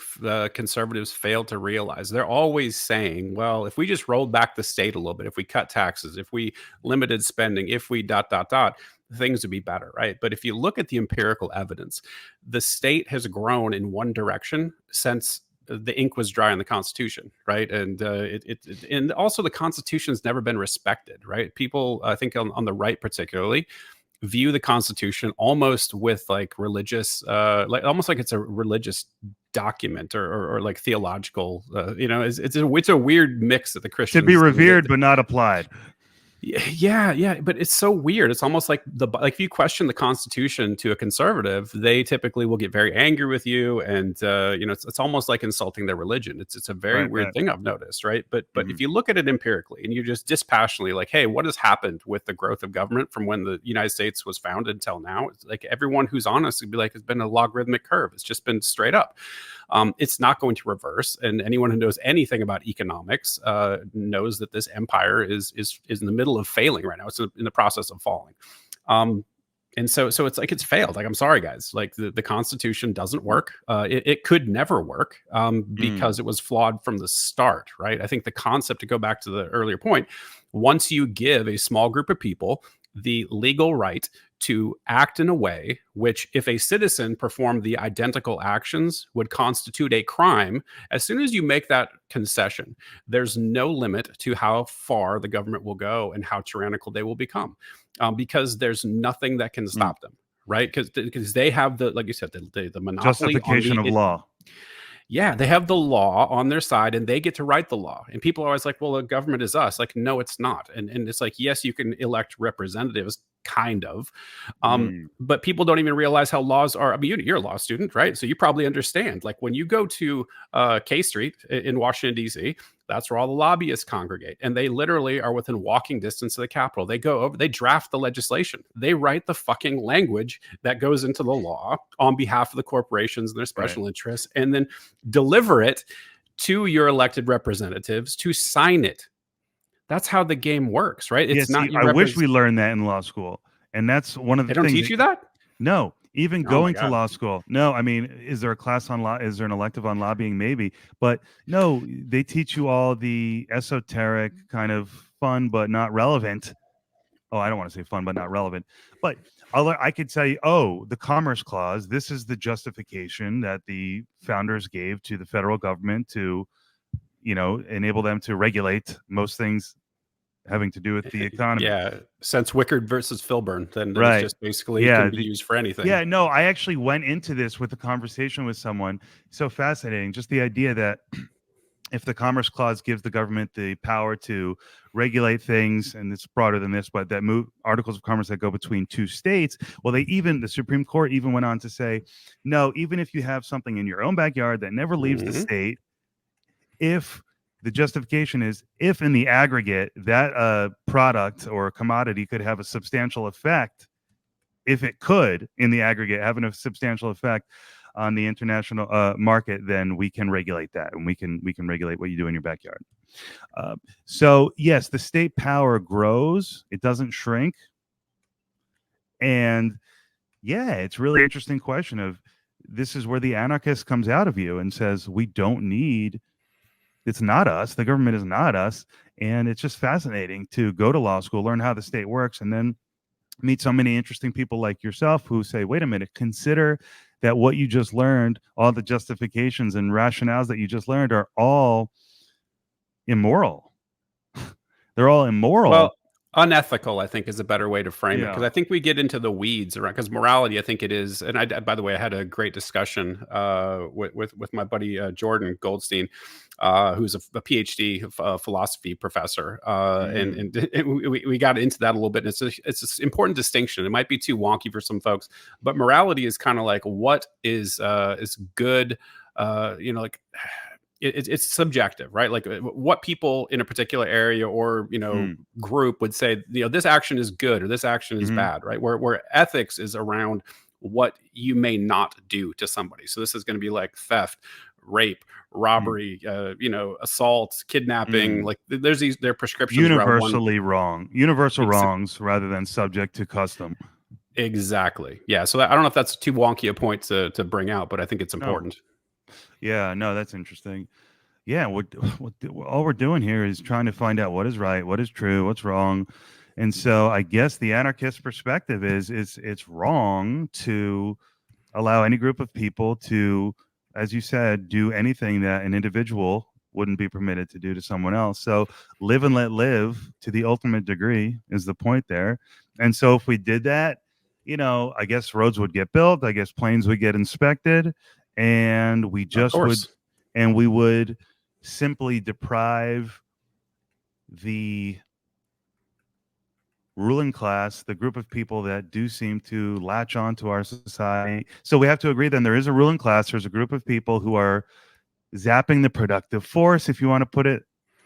[SPEAKER 2] conservatives fail to realize. They're always saying, well, if we just rolled back the state a little bit, if we cut taxes, if we limited spending, if we dot, dot, dot, things would be better, right? But if you look at the empirical evidence, the state has grown in one direction since the ink was dry on the Constitution, right? And and also the Constitution's never been respected, right? People, I think on the right particularly, view the Constitution almost with like religious, like almost like it's a religious document or like theological. It's a weird mix that the
[SPEAKER 1] Should be
[SPEAKER 2] Christians.
[SPEAKER 1] revered but not applied.
[SPEAKER 2] Yeah, but it's so weird. It's almost like if you question the Constitution to a conservative, they typically will get very angry with you, and it's almost like insulting their religion. It's a very
[SPEAKER 1] Right,
[SPEAKER 2] weird
[SPEAKER 1] right.
[SPEAKER 2] thing I've noticed, right? But
[SPEAKER 1] Mhm.
[SPEAKER 2] if you look at it empirically and you just dispassionately like, hey, what has happened with the growth of government from when the United States was founded until now? It's like everyone who's honest would be like, it's been a logarithmic curve. It's just been straight up. It's not going to reverse. And anyone who knows anything about economics knows that this empire is in the middle of failing right now. It's in the process of falling. And so it's like it's failed. Like, I'm sorry, guys. Like the Constitution doesn't work. It could never work
[SPEAKER 1] Mm.
[SPEAKER 2] because it was flawed from the start, right? I think the concept, to go back to the earlier point, once you give a small group of people the legal right to act in a way which, if a citizen performed the identical actions, would constitute a crime, as soon as you make that concession, there's no limit to how far the government will go and how tyrannical they will become, because there's nothing that can
[SPEAKER 1] Mm.
[SPEAKER 2] stop them, right? Because they have the, like you said, the monopoly on
[SPEAKER 1] Justification of law.
[SPEAKER 2] yeah, they have the law on their side and they get to write the law. And people are always like, well, the government is us. Like, no, it's not. And it's like, yes, you can elect representatives, kind of.
[SPEAKER 1] Mm.
[SPEAKER 2] But people don't even realize how laws are. I mean, you're a law student, right? So you probably understand. Like when you go to K Street in Washington, D.C., that's where all the lobbyists congregate. And they literally are within walking distance of the Capitol. They go over, they draft the legislation. They write the fucking language that goes into the law on behalf of the corporations and their
[SPEAKER 1] Right.
[SPEAKER 2] special interests, and then deliver it to your elected representatives to sign it. That's how the game works, right?
[SPEAKER 1] Yeah,
[SPEAKER 2] It's
[SPEAKER 1] see,
[SPEAKER 2] not you
[SPEAKER 1] I wish
[SPEAKER 2] represent.
[SPEAKER 1] we learned that in law school, and that's one of
[SPEAKER 2] They
[SPEAKER 1] the
[SPEAKER 2] don't
[SPEAKER 1] things
[SPEAKER 2] teach you that?
[SPEAKER 1] no, even
[SPEAKER 2] Oh my
[SPEAKER 1] going to
[SPEAKER 2] God.
[SPEAKER 1] law school. No, I mean, is there a class on law? Is there an elective on lobbying? Maybe, but no, they teach you all the esoteric kind of fun but not relevant. Oh, I don't want to say fun but not relevant, but I could tell you, oh, the Commerce Clause. This is the justification that the founders gave to the federal government to, enable them to regulate most things having to do with the economy.
[SPEAKER 2] Yeah, since Wickard versus Filburn, then it's
[SPEAKER 1] Right.
[SPEAKER 2] just basically
[SPEAKER 1] Yeah.
[SPEAKER 2] can be used for anything.
[SPEAKER 1] Yeah. No, I actually went into this with a conversation with someone. So fascinating. Just the idea that if the Commerce Clause gives the government the power to regulate things, and it's broader than this, but that move articles of commerce that go between two states, well, the Supreme Court even went on to say, no, even if you have something in your own backyard that never leaves the
[SPEAKER 2] Mhm.
[SPEAKER 1] state, if the justification is if in the aggregate that product or commodity could have a substantial effect, if it could in the aggregate have a substantial effect on the international market, then we can regulate that, and we can regulate what you do in your backyard. So yes, the state power grows; it doesn't shrink. And yeah, it's really interesting question of this is where the anarchist comes out of you and says we don't need. It's not us. The government is not us. And it's just fascinating to go to law school, learn how the state works, and then meet so many interesting people like yourself who say, wait a minute, consider that what you just learned, all the justifications and rationales that you just learned are all immoral. They're all immoral.
[SPEAKER 2] Well, unethical, I think, is a better way to frame it, because
[SPEAKER 1] Yeah.
[SPEAKER 2] I think we get into the weeds around, because morality, I think it is. And by the way, I had a great discussion with my buddy Jordan Goldstein, who's a PhD philosophy professor,
[SPEAKER 1] Mm.
[SPEAKER 2] and we got into that a little bit. And it's an important distinction. It might be too wonky for some folks, but morality is kind of like what is good, like it's subjective, right? Like what people in a particular area or
[SPEAKER 1] Mm.
[SPEAKER 2] group would say, this action is good or this action is
[SPEAKER 1] Mhm.
[SPEAKER 2] bad, right? Where ethics is around what you may not do to somebody. So this is going to be like theft, rape, robbery, assault, kidnapping. Like there's their prescriptions around one.
[SPEAKER 1] Universally wrong. Universal
[SPEAKER 2] Exa-
[SPEAKER 1] wrongs rather than subject to custom.
[SPEAKER 2] Exactly. Yeah. So I don't know if that's too wonky a point to bring out, but I think it's
[SPEAKER 1] No.
[SPEAKER 2] important.
[SPEAKER 1] Yeah, no, that's interesting. Yeah, all we're doing here is trying to find out what is right, what is true, what's wrong. And so I guess the anarchist perspective is it's wrong to allow any group of people to, as you said, do anything that an individual wouldn't be permitted to do to someone else. So live and let live to the ultimate degree is the point there. And so if we did that, I guess roads would get built, I guess planes would get inspected, and we
[SPEAKER 2] Of
[SPEAKER 1] just would,
[SPEAKER 2] course.
[SPEAKER 1] and we would simply deprive the ruling class, the group of people that do seem to latch on to our society. So we have to agree then there is a ruling class. There's a group of people who are zapping the productive force, if you want to put it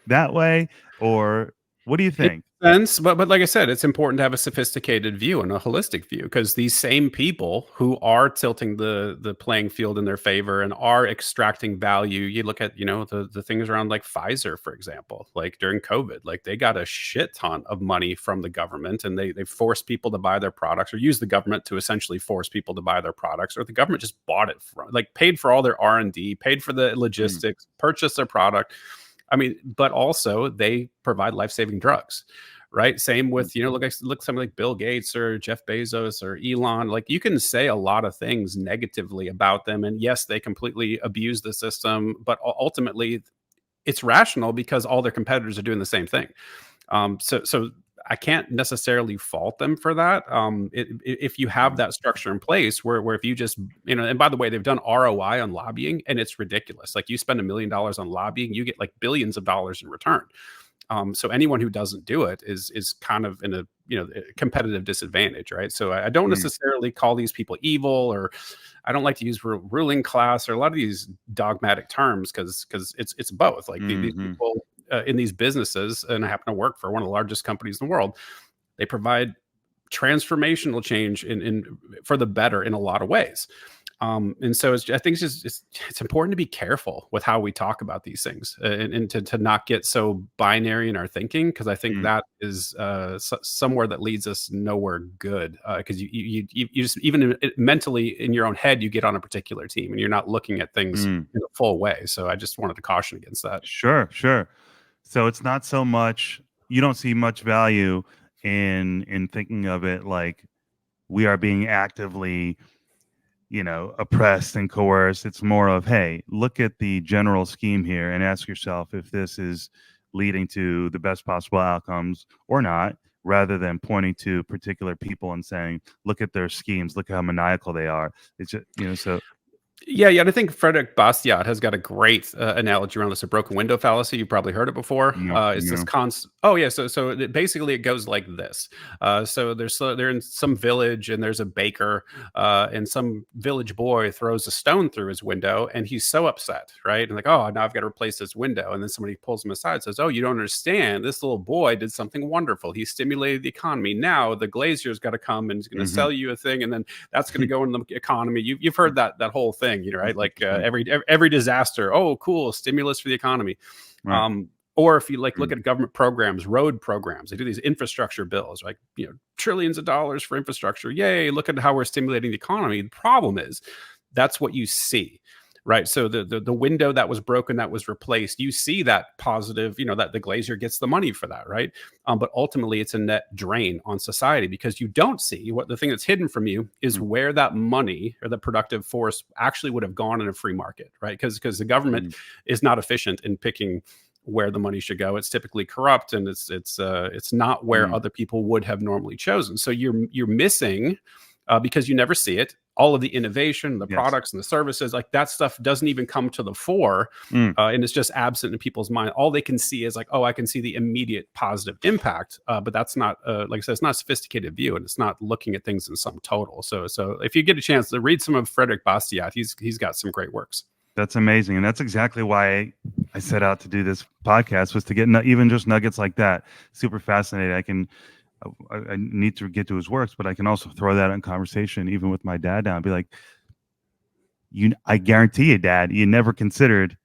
[SPEAKER 1] that way. Or what do you think?
[SPEAKER 2] Sense, but like I said, it's important to have a sophisticated view and a holistic view, because these same people who are tilting the playing field in their favor and are extracting value, you look at the things around like Pfizer, for example, like during COVID, like they got a shit ton of money from the government, and they forced people to buy their products, or use the government to essentially force people to buy their products, or the government just bought it from, like, paid for all their R&D, paid for the logistics, purchased their product. I mean, but also they provide life-saving drugs, right? Same with, look something like Bill Gates or Jeff Bezos or Elon. Like, you can say a lot of things negatively about them, and yes, they completely abuse the system, but ultimately it's rational because all their competitors are doing the same thing. So I can't necessarily fault them for that. If you have that structure in place where if you just, and by the way, they've done ROI on lobbying, and it's ridiculous. Like, you spend $1 million on lobbying, you get like billions of dollars in return. So anyone who doesn't do it is kind of in a competitive disadvantage, right? So I don't necessarily call these people evil, or I don't like to use ruling class or a lot of these dogmatic terms, because it's both. Like these people in these businesses, and I happen to work for one of the largest companies in the world, they provide transformational change in for the better in a lot of ways. And so I think it's important to be careful with how we talk about these things, and to not get so binary in our thinking, because I think that is somewhere that leads us nowhere good. Because you just, even mentally in your own head, you get on a particular team and you're not looking at things in a full way. So I just wanted to caution against that.
[SPEAKER 1] Sure. So it's not so much, you don't see much value in thinking of it like we are being actively oppressed and coerced. It's more of, hey, look at the general scheme here and ask yourself if this is leading to the best possible outcomes or not, rather than pointing to particular people and saying, look at their schemes, look how maniacal they are. It's just, so.
[SPEAKER 2] Yeah, and I think Frederick Bastiat has got a great analogy around this, a broken window fallacy. You've probably heard it before. It's this constant. Oh yeah, so basically it goes like this. So they're in some village, and there's a baker, and some village boy throws a stone through his window, and he's so upset, right? And like, oh, now I've got to replace this window. And then somebody pulls him aside and says, oh, you don't understand. This little boy did something wonderful. He stimulated the economy. Now the glazier's got to come and he's going to sell you a thing, and then that's going to go in the economy. You've heard that whole thing. Right? Like every disaster, oh, cool, stimulus for the economy. Right. Or if you look at government programs, road programs, they do these infrastructure bills, like trillions of dollars for infrastructure. Yay! Look at how we're stimulating the economy. The problem is that's what you see. Right. So the window that was broken, that was replaced, you see that positive, that the glazier gets the money for that. Right. But ultimately, it's a net drain on society, because you don't see what the thing that's hidden from you is where that money or the productive force actually would have gone in a free market. Right. Because the government is not efficient in picking where the money should go. It's typically corrupt, and it's not where other people would have normally chosen. So you're missing, because you never see it, all of the innovation, the products and the services, like that stuff doesn't even come to the fore, and it's just absent in people's mind. All they can see is like, oh, I can see the immediate positive impact, but that's not, like I said, it's not a sophisticated view, and it's not looking at things in sum total. So if you get a chance to read some of Frederick Bastiat, he's got some great works.
[SPEAKER 1] That's amazing, and that's exactly why I set out to do this podcast, was to get even just nuggets like that. Super fascinating. I need to get to his works, but I can also throw that in conversation, even with my dad now, and be like, I guarantee you, Dad, you never considered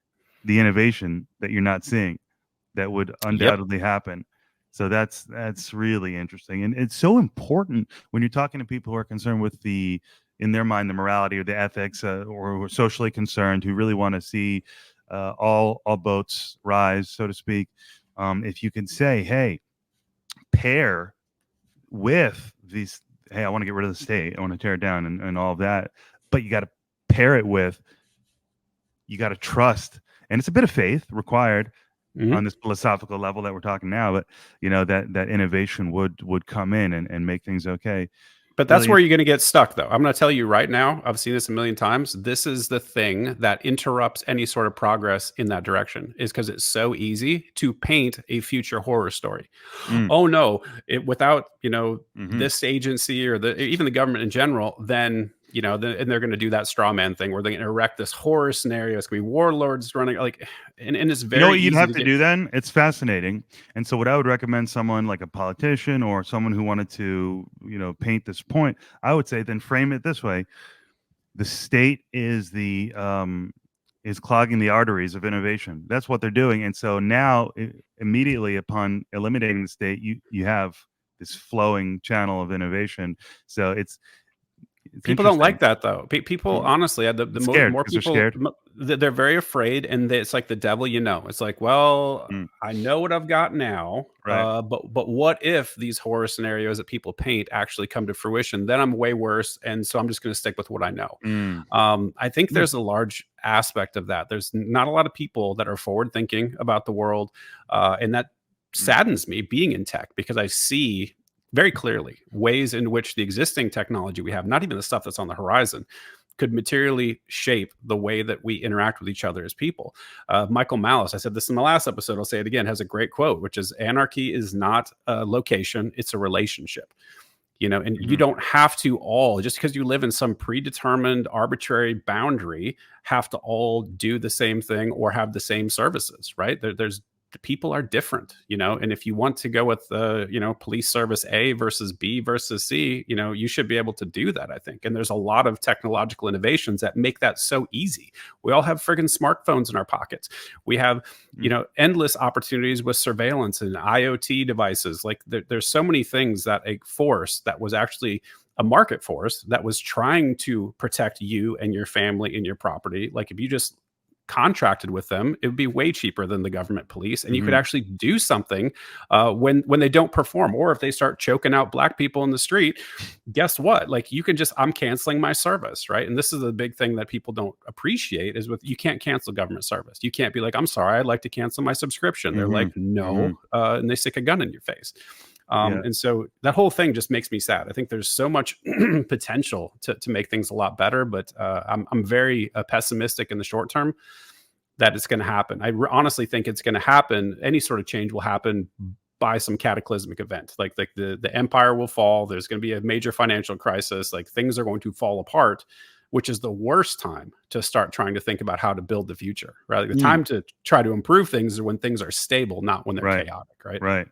[SPEAKER 1] the innovation that you're not seeing that would
[SPEAKER 2] Yep.
[SPEAKER 1] undoubtedly happen. So that's really interesting, and it's so important when you're talking to people who are concerned with the, in their mind, the morality or the ethics, or who are socially concerned, who really want to see all boats rise, so to speak. If you can say, hey, pair with these, hey, I want to get rid of the state, I want to tear it down, and all of that, but you got to pair it with, you got to trust, and it's a bit of faith required on
[SPEAKER 2] Mhm.
[SPEAKER 1] this philosophical level that we're talking now, but that innovation would come in and make things okay.
[SPEAKER 2] But that's
[SPEAKER 1] Really.
[SPEAKER 2] where you're going to get stuck, though. I'm going to tell you right now, I've seen this a million times. This is the thing that interrupts any sort of progress in that direction, is because it's so easy to paint a future horror story.
[SPEAKER 1] Mm,
[SPEAKER 2] Oh no, without
[SPEAKER 1] mm-hmm.
[SPEAKER 2] this agency or even the government in general, then and they're going to do that straw man thing where they're going to erect this horror scenario. It's going to be warlords running, like, and it's
[SPEAKER 1] You know
[SPEAKER 2] very
[SPEAKER 1] what you'd
[SPEAKER 2] easy
[SPEAKER 1] have
[SPEAKER 2] to
[SPEAKER 1] to
[SPEAKER 2] get.
[SPEAKER 1] do then? It's fascinating. And so what I would recommend, someone like a politician or someone who wanted to, paint this point, I would say then frame it this way. The state is clogging the arteries of innovation. That's what they're doing. And so now, immediately upon eliminating the state, you have this flowing channel of innovation. So it's
[SPEAKER 2] People don't
[SPEAKER 1] interesting.
[SPEAKER 2] like that though. People,
[SPEAKER 1] Mm.
[SPEAKER 2] honestly,
[SPEAKER 1] It's scared
[SPEAKER 2] more
[SPEAKER 1] because they're
[SPEAKER 2] people,
[SPEAKER 1] scared.
[SPEAKER 2] they're very afraid, and it's like the devil. It's like, well,
[SPEAKER 1] Mm,
[SPEAKER 2] I know what I've got now,
[SPEAKER 1] right.
[SPEAKER 2] but what if these horror scenarios that people paint actually come to fruition? Then I'm way worse, and so I'm just going to stick with what I know.
[SPEAKER 1] Mm,
[SPEAKER 2] I think
[SPEAKER 1] mm,
[SPEAKER 2] there's a large aspect of that. There's not a lot of people that are forward thinking about the world, and that
[SPEAKER 1] mm,
[SPEAKER 2] saddens me being in tech, because I see very clearly ways in which the existing technology we have, not even the stuff that's on the horizon, could materially shape the way that we interact with each other as people. Michael Malice, I said this in the last episode, I'll say it again, has a great quote, which is, anarchy is not a location, it's a relationship. And you
[SPEAKER 1] mm-hmm.
[SPEAKER 2] don't have to all, just because you live in some predetermined arbitrary boundary, have to all do the same thing or have the same services, right? There's the people are different, and if you want to go with police service A versus B versus C, you should be able to do that, I think. And there's a lot of technological innovations that make that so easy. We all have friggin' smartphones in our pockets. We have
[SPEAKER 1] Mm,
[SPEAKER 2] endless opportunities with surveillance and IoT devices. Like, there's so many things that a force that was actually a market force that was trying to protect you and your family and your property, like, if you just contracted with them, it would be way cheaper than the government police, and you could
[SPEAKER 1] mm-hmm.
[SPEAKER 2] actually do something when they don't perform, or if they start choking out black people in the street. Guess what? Like, you can just, I'm canceling my service, right? And this is a big thing that people don't appreciate, is with, you can't cancel government service. You can't be like, I'm sorry, I'd like to cancel my subscription. They're
[SPEAKER 1] Mm-hmm.
[SPEAKER 2] like,
[SPEAKER 1] Mm-hmm.
[SPEAKER 2] no, and they stick a gun in your face.
[SPEAKER 1] Yeah.
[SPEAKER 2] And so that whole thing just makes me sad. I think there's so much potential to make things a lot better, but I'm very pessimistic in the short term that it's going to happen. I honestly think it's going to happen. Any sort of change will happen by some cataclysmic event. Like the empire will fall. There's going to be a major financial crisis. Like, things are going to fall apart, which is the worst time to start trying to think about how to build the future. Right, like, the
[SPEAKER 1] Mm,
[SPEAKER 2] time to try to improve things is when things are stable, not when they're
[SPEAKER 1] right.
[SPEAKER 2] chaotic. Right.
[SPEAKER 1] Right.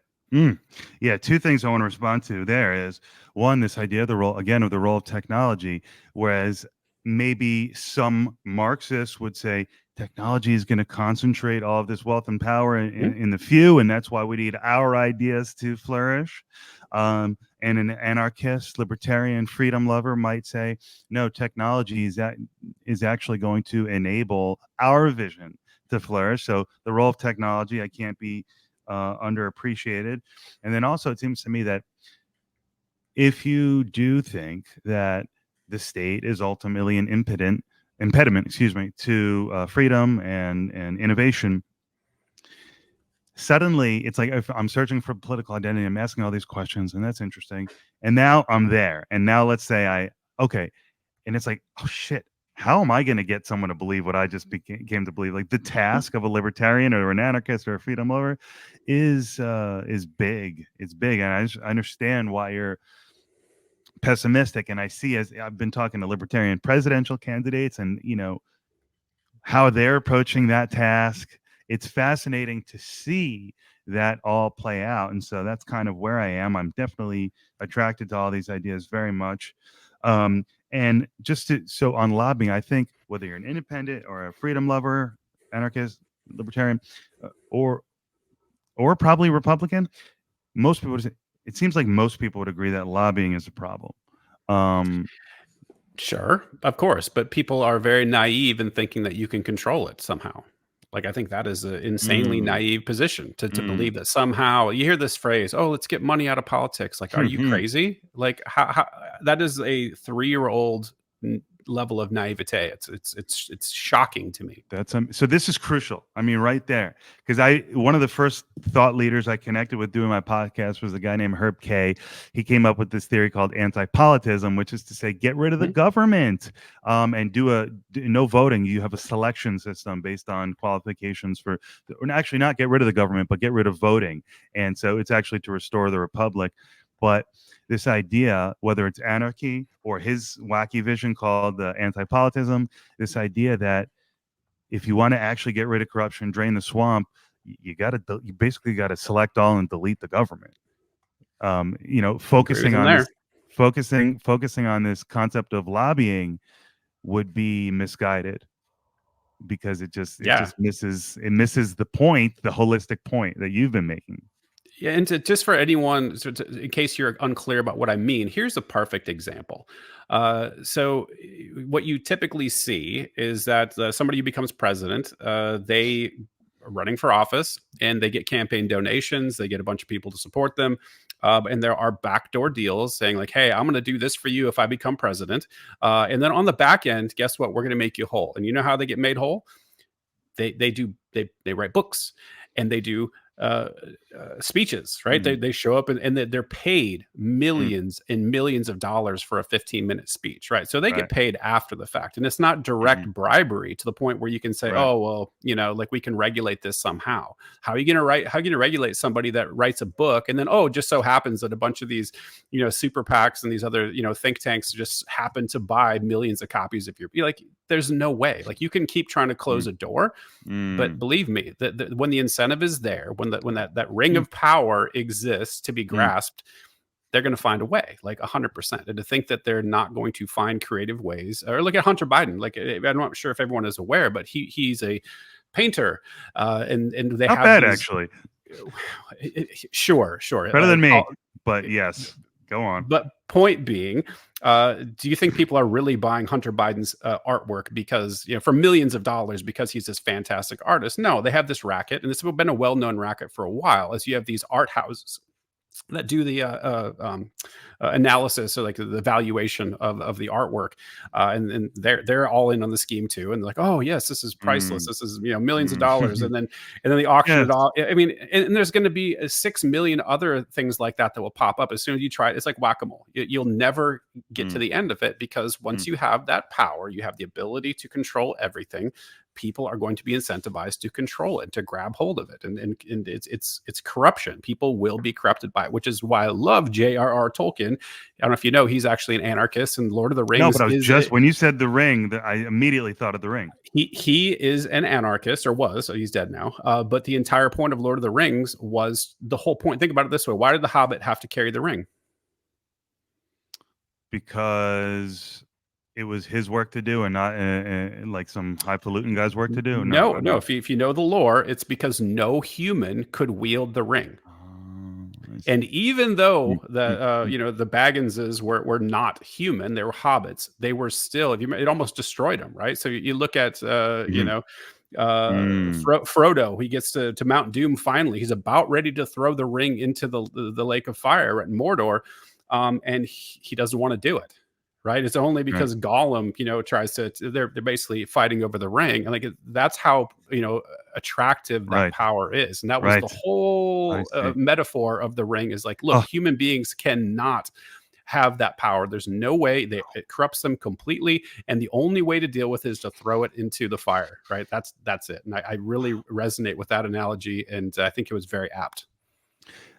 [SPEAKER 1] Yeah, two things I want to respond to there is, one, this idea of the role, again, of the role of technology, whereas maybe some Marxists would say technology is going to concentrate all of this wealth and power in the few, and that's why we need our ideas to flourish. And an anarchist, libertarian, freedom lover might say, no, technology is actually going to enable our vision to flourish. So the role of technology, I can't be underappreciated. And then also, it seems to me that if you do think that the state is ultimately an impediment, excuse me, to freedom and innovation, suddenly it's like, if I'm searching for political identity, I'm asking all these questions, and that's interesting. And now I'm there. And now let's say okay, and it's like, oh shit, how am I going to get someone to believe what I just came to believe? Like, the task of a libertarian or an anarchist or a freedom lover is big. It's big, and I understand why you're pessimistic. And I see, as I've been talking to libertarian presidential candidates, and how they're approaching that task. It's fascinating to see that all play out. And so that's kind of where I am. I'm definitely attracted to all these ideas very much. And just so on lobbying, I think whether you're an independent or a freedom lover, anarchist, libertarian, or probably Republican. Most people would say, it seems like most people would agree that lobbying is a problem. Um,
[SPEAKER 2] Sure, of course, but people are very naive in thinking that you can control it somehow. Like, I think that is an insanely
[SPEAKER 1] mm,
[SPEAKER 2] naive position to
[SPEAKER 1] mm.
[SPEAKER 2] believe that somehow you hear this phrase, "Oh, let's get money out of politics." Like, are you crazy? Like, how that is a 3-year-old level of naivete. It's shocking to me.
[SPEAKER 1] That's so this is crucial. I mean, right there, because one of the first thought leaders I connected with doing my podcast was a guy named Herb K. He came up with this theory called anti-politism, which is to say, get rid of the
[SPEAKER 2] Mhm.
[SPEAKER 1] government, and no voting. You have a selection system based on qualifications for, or actually not get rid of the government, but get rid of voting. And so it's actually to restore the republic. But this idea, whether it's anarchy or his wacky vision called the anti-politism, this idea that if you want to actually get rid of corruption, drain the swamp, you basically got to select all and delete the government.
[SPEAKER 2] Agree with him there.
[SPEAKER 1] Focusing on this concept of lobbying would be misguided, because it
[SPEAKER 2] Yeah.
[SPEAKER 1] just misses the point, the holistic point that you've been making.
[SPEAKER 2] Yeah, and just for anyone, in case you're unclear about what I mean, here's a perfect example. What you typically see is that somebody who becomes president, they are running for office, and they get campaign donations. They get a bunch of people to support them, and there are backdoor deals saying like, "Hey, I'm going to do this for you if I become president," and then on the back end, guess what? We're going to make you whole. And you know how they get made whole? They write books, and they do uh, speeches, right? They show up, and they're paid millions and millions of dollars for a 15-minute speech, right? So they
[SPEAKER 1] Right.
[SPEAKER 2] get paid after the fact, and it's not direct bribery to the point where you can say,
[SPEAKER 1] Right.
[SPEAKER 2] "Oh, well, like we can regulate this somehow." How are you going to regulate somebody that writes a book, and then just so happens that a bunch of these super PACs and these other think tanks just happen to buy millions of copies of your, like, there's no way. Like, you can keep trying to close a door, but believe me, that when the incentive is there, when that ring of power exists to be grasped, they're going to find a way, like 100%. And to think that they're not going to find creative ways, or look at Hunter Biden. Like, I'm not sure if everyone is aware, but he's a painter, and they
[SPEAKER 1] Not
[SPEAKER 2] have
[SPEAKER 1] bad,
[SPEAKER 2] these.
[SPEAKER 1] actually.
[SPEAKER 2] Sure.
[SPEAKER 1] Better than me, but yes, go on.
[SPEAKER 2] But point being, do you think people are really buying Hunter Biden's artwork because, for millions of dollars, because he's this fantastic artist? No, they have this racket, and it's been a well-known racket for a while, as you have these art houses that do the analysis, or like the valuation of the artwork, and they're all in on the scheme too, and like, oh yes, this is priceless, this is millions of dollars, and then they auction it off. I mean, and there's going to be 6 million other things like that will pop up as soon as you try it. It's like whack-a-mole. You'll never get to the end of it, because once you have that power, you have the ability to control everything. People are going to be incentivized to control it, to grab hold of it, and it's corruption. People will be corrupted by it, which is why I love J.R.R. Tolkien. I don't know if you know, he's actually an anarchist, and Lord of the Rings.
[SPEAKER 1] No, but I was just when you said The Ring, I immediately thought of The Ring.
[SPEAKER 2] He is an anarchist, or was. So he's dead now. But the entire point of Lord of the Rings was the whole point. Think about it this way: why did the Hobbit have to carry the ring?
[SPEAKER 1] Because it was his work to do, and not like some highfalutin guy's work to do.
[SPEAKER 2] No. If you know the lore, it's because no human could wield the ring. And even though the Bagginses were not human, they were hobbits. They were still, it almost destroyed them, right? So you look at Frodo. He gets to Mount Doom finally. He's about ready to throw the ring into the Lake of Fire at Mordor, and he doesn't want to do it. Right? It's only because Gollum, tries to. They're basically fighting over the ring, and like that's how attractive that power is, and that was the whole metaphor of the ring. Is like, look, human beings cannot have that power. There's no way. It corrupts them completely, and the only way to deal with it is to throw it into the fire. Right? That's it. And I really resonate with that analogy, and I think it was very apt.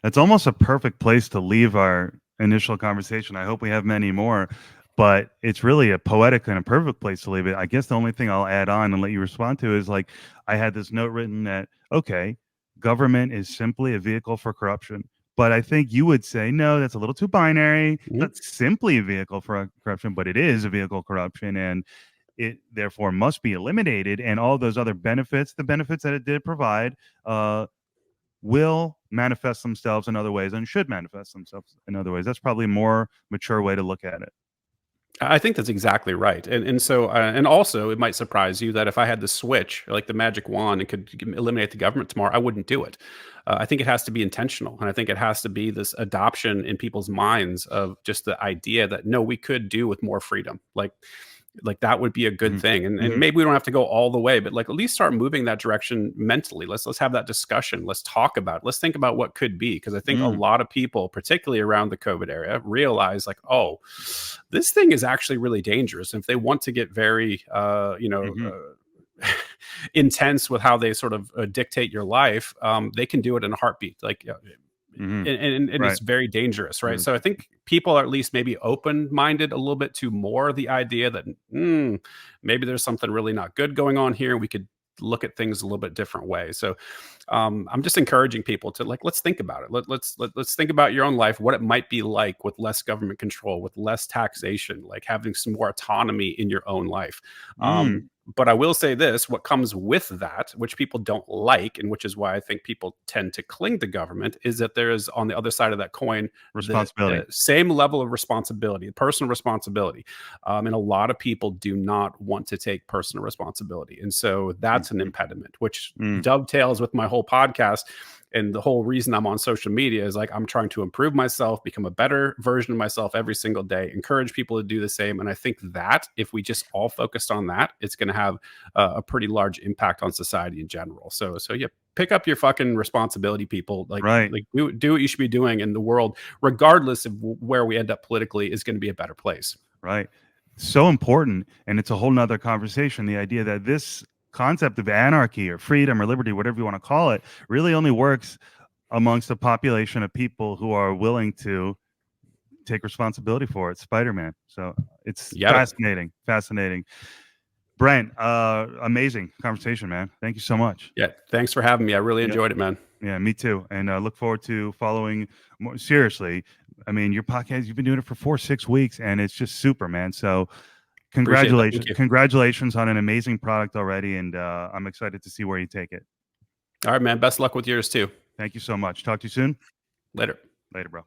[SPEAKER 1] That's almost a perfect place to leave our initial conversation. I hope we have many more. But it's really a poetic and a perfect place to leave it. I guess the only thing I'll add on and let you respond to is, like, I had this note written that, okay, government is simply a vehicle for corruption. But I think you would say, no, that's a little too binary. It's not simply a vehicle for corruption, but it is a vehicle for corruption. And it therefore must be eliminated, and all those other benefits, the benefits that it did provide, will manifest themselves in other ways and should manifest themselves in other ways. That's probably a more mature way to look at it.
[SPEAKER 2] I think that's exactly right, and so and also it might surprise you that if I had the switch, like the magic wand, and could eliminate the government tomorrow, I wouldn't do it. I think it has to be intentional, and I think it has to be this adoption in people's minds of just the idea that no, we could do with more freedom. Like that would be a good
[SPEAKER 1] Mhm.
[SPEAKER 2] thing, and
[SPEAKER 1] Mhm.
[SPEAKER 2] maybe we don't have to go all the way, but like at least start moving that direction mentally. Let's have that discussion. Let's talk about it. Let's think about what could be, because I think a
[SPEAKER 1] Mm.
[SPEAKER 2] lot of people, particularly around the COVID area, realize like, oh, this thing is actually really dangerous. And if they want to get very
[SPEAKER 1] Mhm.
[SPEAKER 2] intense with how they sort of dictate your life, they can do it in a heartbeat. Like
[SPEAKER 1] Mhm.
[SPEAKER 2] and
[SPEAKER 1] Right.
[SPEAKER 2] it's very dangerous, right?
[SPEAKER 1] Really.
[SPEAKER 2] So I think people are at least maybe open-minded a little bit to more the idea that maybe there's something really not good going on here. We could look at things a little bit different way. So I'm just encouraging people to like let's think about it. Let's think about your own life, what it might be like with less government control, with less taxation, like having some more autonomy in your own life.
[SPEAKER 1] Mm.
[SPEAKER 2] But I will say this, what comes with that, which people don't like, and which is why I think people tend to cling to government, is that there is on the other side of that coin the
[SPEAKER 1] Responsibility.
[SPEAKER 2] same level of responsibility, personal responsibility. And a lot of people do not want to take personal responsibility. And so that's an
[SPEAKER 1] Mhm.
[SPEAKER 2] impediment, which
[SPEAKER 1] Mm.
[SPEAKER 2] dovetails with my whole podcast. And the whole reason I'm on social media is like I'm trying to improve myself, become a better version of myself every single day, encourage people to do the same. And I think that if we just all focused on that, it's going to have a pretty large impact on society in general. So yeah, pick up your fucking responsibility, people.
[SPEAKER 1] Right.
[SPEAKER 2] Like do what you should be doing, in the world, regardless of where we end up politically, is going to be a better place.
[SPEAKER 1] Right. So important. And it's a whole nother conversation. The idea that this concept of anarchy or freedom or liberty, whatever you want to call it, really only works amongst a population of people who are willing to take responsibility for it. Spider-Man. So it's
[SPEAKER 2] You got it.
[SPEAKER 1] fascinating. Fascinating. Brent, amazing conversation, man. Thank you so much.
[SPEAKER 2] Yeah. Thanks for having me. I really
[SPEAKER 1] Yeah.
[SPEAKER 2] enjoyed it, man.
[SPEAKER 1] Yeah, me too. And I look forward to following more seriously. I mean, your podcast, you've been doing it for 4, 6 weeks, and it's just super, man. So
[SPEAKER 2] Appreciate that. Thank you.
[SPEAKER 1] congratulations on an amazing product already. And I'm excited to see where you take it.
[SPEAKER 2] All right, man. Best luck with yours too.
[SPEAKER 1] Thank you so much. Talk to you soon.
[SPEAKER 2] Later.
[SPEAKER 1] Later, bro.